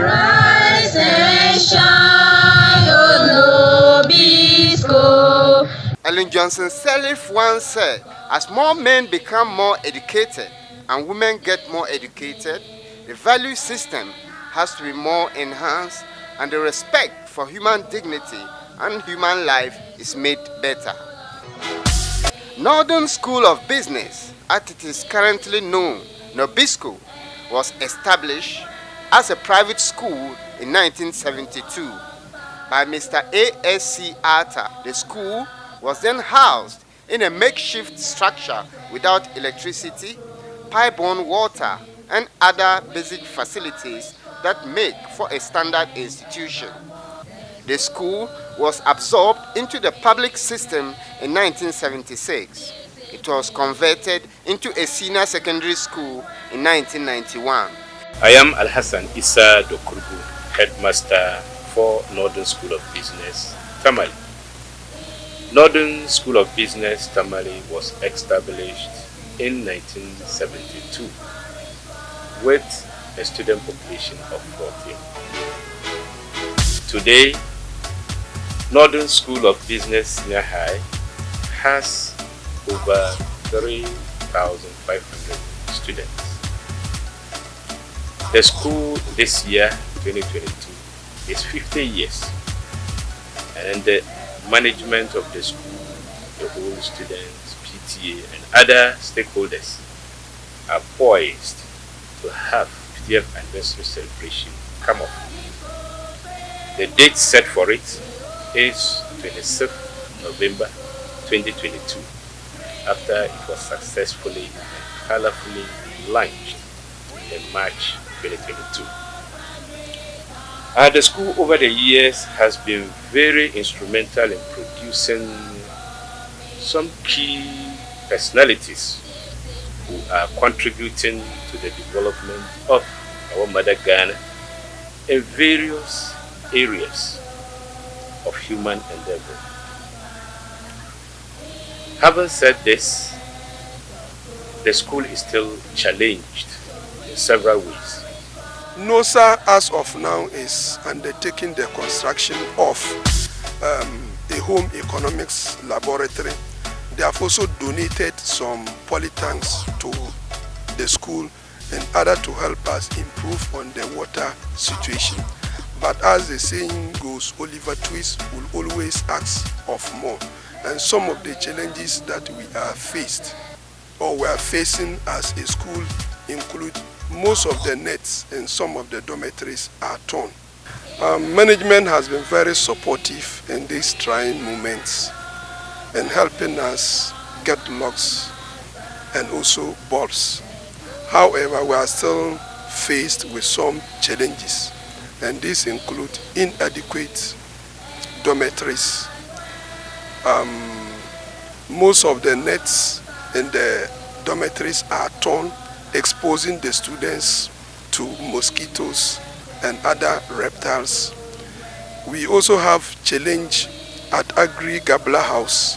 Arise and shine, O Nobisco. Ellen Johnson Sirleaf once said, as more men become more educated and women get more educated, the value system has to be more enhanced and the respect for human dignity and human life is made better. Northern School of Business, as it is currently known, Nobisco, was established as a private school in 1972 by Mr. A.S.C. Arthur. The school was then housed in a makeshift structure without electricity, pipe-borne water, and other basic facilities that make for a standard institution. The school was absorbed into the public system in 1976. It was converted into a senior secondary school in 1991. I am Al-Hassan Issa Dokurgu, headmaster for Northern School of Business, Tamale. Northern School of Business, Tamale was established in 1972 with a student population of 14. Today, Northern School of Business Senior High has over 3,500 students. The school this year, 2022, is 50 years, and the management of the school, the whole students, PTA, and other stakeholders are poised to have 50th anniversary celebration come up. The date set for it is 26th November 2022, after it was successfully and colorfully launched in March 2022. The school over the years has been very instrumental in producing some key personalities who are contributing to the development of our mother Ghana in various areas of human endeavor. Having said this, the school is still challenged in several ways. NOSA, as of now, is undertaking the construction of a home economics laboratory. They have also donated some polytanks to the school in order to help us improve on the water situation. But as the saying goes, Oliver Twist will always ask of more. And some of the challenges that we are facing as a school include most of the nets in some of the dormitories are torn. Management has been very supportive in these trying moments and helping us get locks and also bulbs. However, we are still faced with some challenges, and these include inadequate dormitories. Most of the nets in the dormitories are torn, exposing the students to mosquitoes and other reptiles. We also have challenge at Agri Gabla House,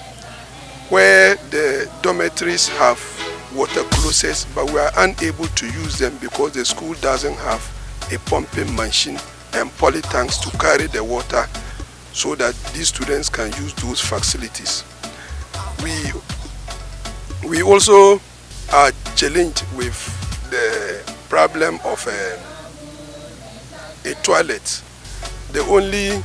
where the dormitories have water closets, but we are unable to use them because the school doesn't have a pumping machine and polytanks to carry the water so that these students can use those facilities. We also are challenged with the problem of a toilet. The only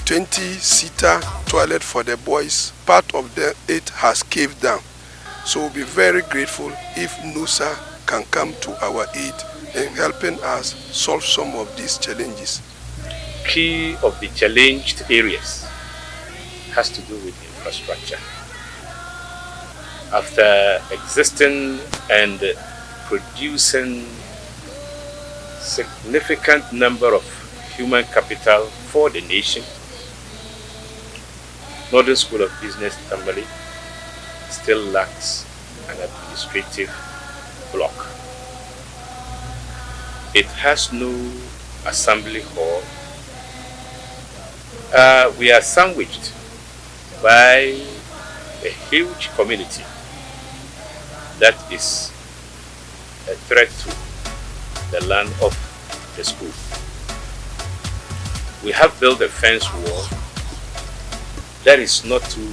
20-seater toilet for the boys, part of it has caved down. So we'll be very grateful if NOSA can come to our aid in helping us solve some of these challenges. Key of the challenged areas has to do with infrastructure. After existing and producing significant number of human capital for the nation, Northern School of Business Tamale still lacks an administrative block. It has no assembly hall. We are sandwiched by a huge community that is a threat to the land of the school. We have built a fence wall that is not too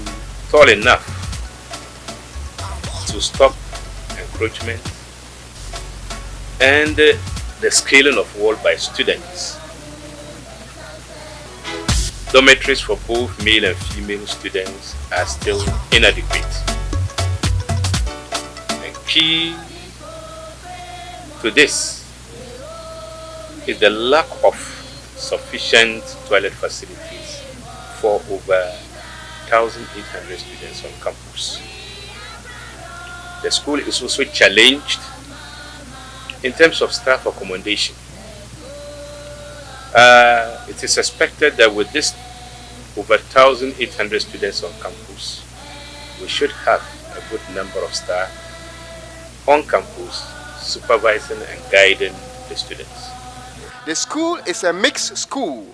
tall enough to stop encroachment, and the scaling of wall by students. Dormitories for both male and female students are still inadequate. And key to this is the lack of sufficient toilet facilities for over 1,800 students on campus. The school is also challenged in terms of staff accommodation. It is expected that with this over 1,800 students on campus, we should have a good number of staff on campus supervising and guiding the students. The school is a mixed school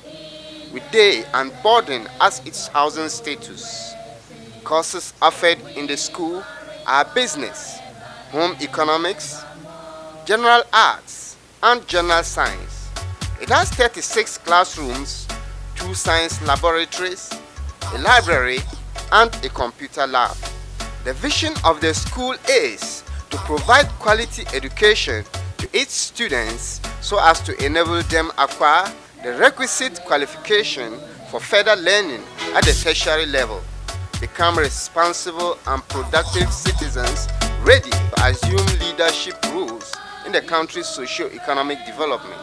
with day and boarding as its housing status. Courses offered in the school are business, home economics, general arts, and general science. It has 36 classrooms, 2 science laboratories, a library, and a computer lab. The vision of the school is to provide quality education to its students so as to enable them acquire the requisite qualification for further learning at the tertiary level, become responsible and productive citizens ready to assume leadership roles in the country's socio-economic development,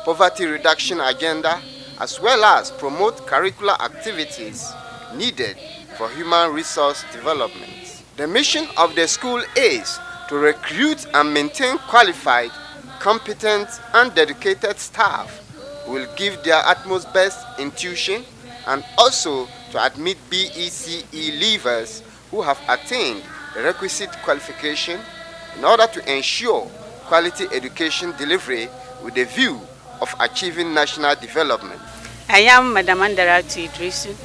poverty reduction agenda, as well as promote curricular activities needed for human resource development. The mission of the school is to recruit and maintain qualified, competent, and dedicated staff who will give their utmost best in tuition, and also to admit BECE leavers who have attained the requisite qualification in order to ensure quality education delivery with a view of achieving national development. I am Madam Andaratu Idrisu,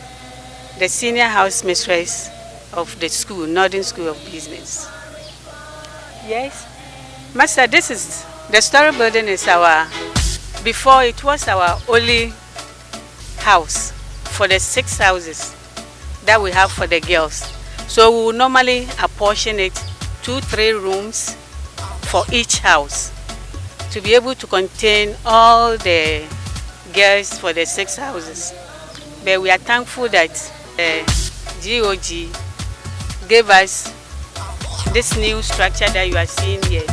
the senior house mistress of the school, Northern School of Business. Yes, Master, this is the story building is before it was our only house for the 6 houses that we have for the girls. So we will normally apportion it 2-3 rooms for each house to be able to contain all the girls for the 6 houses. But we are thankful that GOG gave us this new structure that you are seeing here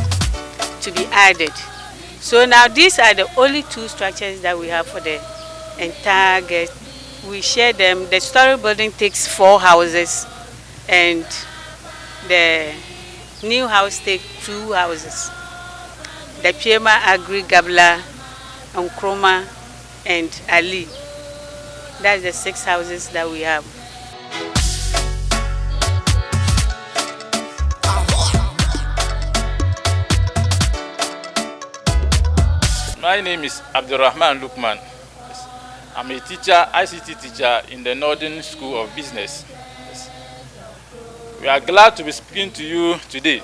to be added. So now these are the only 2 structures that we have for the entire girls. We share them. The story building takes 4 houses and the new house takes 2 houses. The Piema, Agri, Gabla, Nkrumah, and Ali. That's the 6 houses that we have. My name is Abdul-Rahman Lukman. I'm a teacher, ICT teacher in the Northern School of Business. We are glad to be speaking to you today.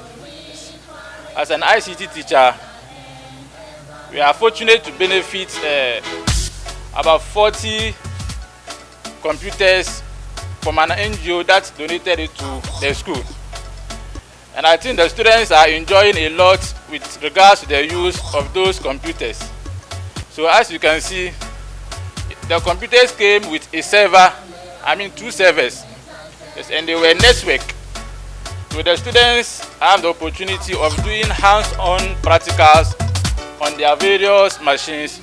As an ICT teacher, we are fortunate to benefit about 40 computers from an NGO that donated it to the school. And I think the students are enjoying a lot with regards to the use of those computers. So as you can see, the computers came with a server, 2 servers, yes, and they were networked. So the students have the opportunity of doing hands-on practicals on their various machines,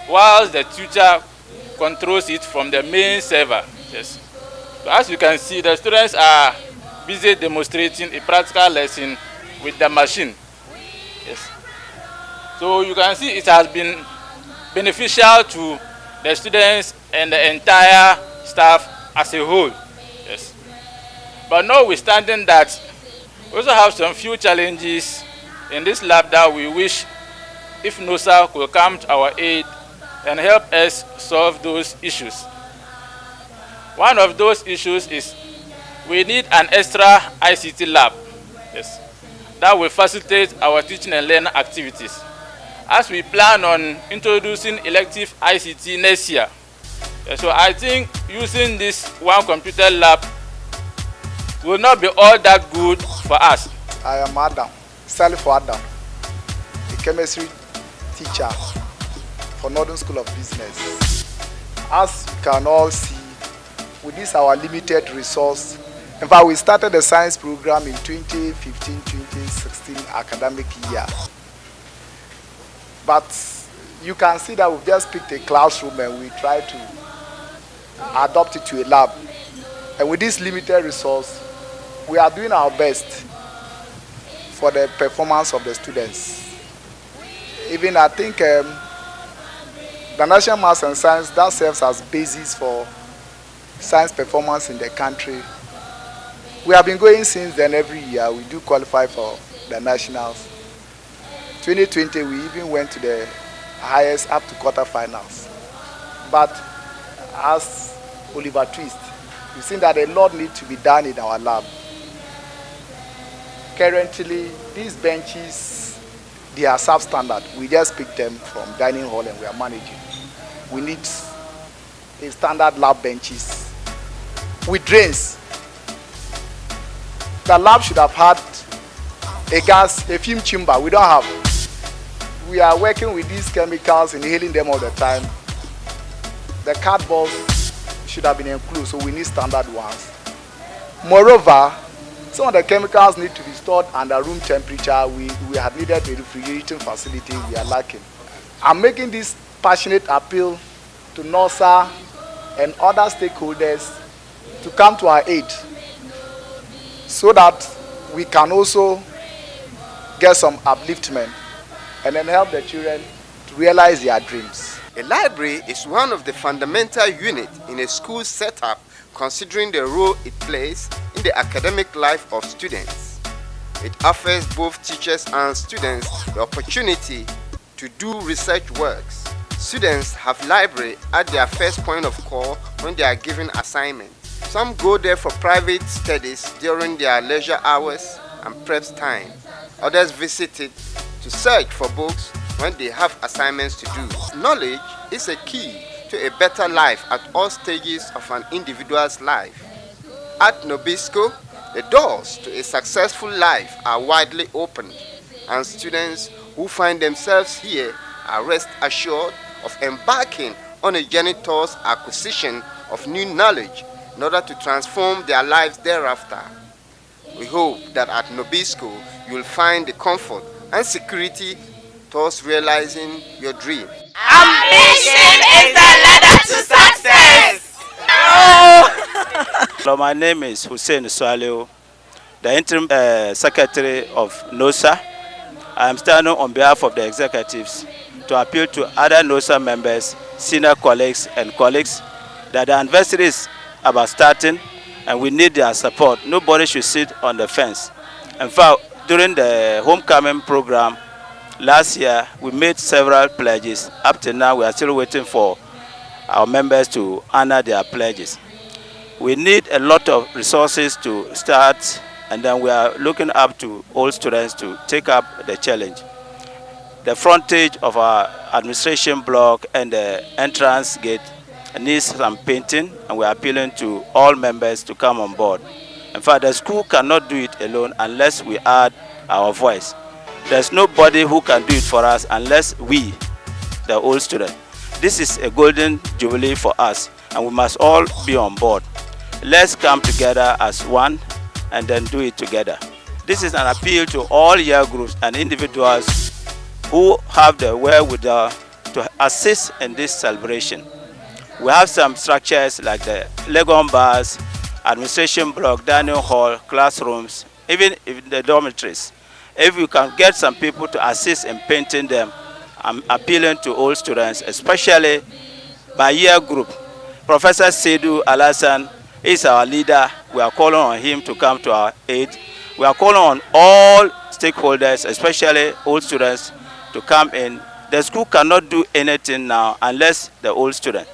whilst the tutor controls it from the main server. Yes. So as you can see, the students are busy demonstrating a practical lesson with the machine. Yes. So you can see it has been beneficial to the students and the entire staff as a whole. Yes. But notwithstanding that, we also have some few challenges in this lab that we wish if NOSA could come to our aid and help us solve those issues. One of those issues is we need an extra ICT lab, yes, that will facilitate our teaching and learning activities. as we plan on introducing elective ICT next year. So I think using this one computer lab will not be all that good for us. I am Adam, Adam, a chemistry teacher for Northern School of Business. As you can all see, with this our limited resource, in fact we started the science program in 2015-2016 academic year. But you can see that we've just picked a classroom and we try to adopt it to a lab. And with this limited resource, we are doing our best for the performance of the students. Even I think the National Maths and Science, that serves as basis for science performance in the country. We have been going since then. Every year we do qualify for the nationals. 2020 we even went to the highest, up to quarterfinals. But as Oliver Twist, we've seen that a lot needs to be done in our lab. Currently, these benches, they are substandard. We just picked them from dining hall and we are managing. We need a standard lab benches with drains. The lab should have had a gas, a fume chamber. We don't have. We are working with these chemicals, inhaling them all the time. The cardboard should have been included, so we need standard ones. Moreover, some of the chemicals need to be stored under room temperature. We had needed a refrigerating facility. We are lacking. I'm making this passionate appeal to NOSA and other stakeholders to come to our aid so that we can also get some upliftment and then help the children to realize their dreams. A library is one of the fundamental units in a school setup, considering the role it plays in the academic life of students. It offers both teachers and students the opportunity to do research works. Students have library at their first point of call when they are given assignments. Some go there for private studies during their leisure hours and prep time. Others visit it to search for books when they have assignments to do. Knowledge is a key to a better life at all stages of an individual's life. At Nobisco, the doors to a successful life are widely opened, and students who find themselves here are rest assured of embarking on a journey towards acquisition of new knowledge in order to transform their lives thereafter. We hope that at Nobisco you will find the comfort and security towards realizing your dream. Ambition is the ladder to success. Hello, my name is Hussein Swaleo, the interim secretary of NOSA. I am standing on behalf of the executives to appeal to other NOSA members, senior colleagues and colleagues that the anniversary is about starting and we need their support. Nobody should sit on the fence. In fact, during the homecoming program last year, we made several pledges. Up to now, we are still waiting for our members to honor their pledges. We need a lot of resources to start, and then we are looking up to all students to take up the challenge. The frontage of our administration block and the entrance gate needs some painting, and we are appealing to all members to come on board. In fact, the school cannot do it alone unless we add our voice. There's nobody who can do it for us unless we, the old students. This is a golden jubilee for us, and we must all be on board. Let's come together as one and then do it together. This is an appeal to all year groups and individuals who have the wherewithal to assist in this celebration. We have some structures like the Legon bars, administration block, dining hall, classrooms, even the dormitories. If we can get some people to assist in painting them, I'm appealing to all students, especially by year group. Professor Seydou Alassane is our leader. We are calling on him to come to our aid. We are calling on all stakeholders, especially old students, to come in. The school cannot do anything now unless the old students.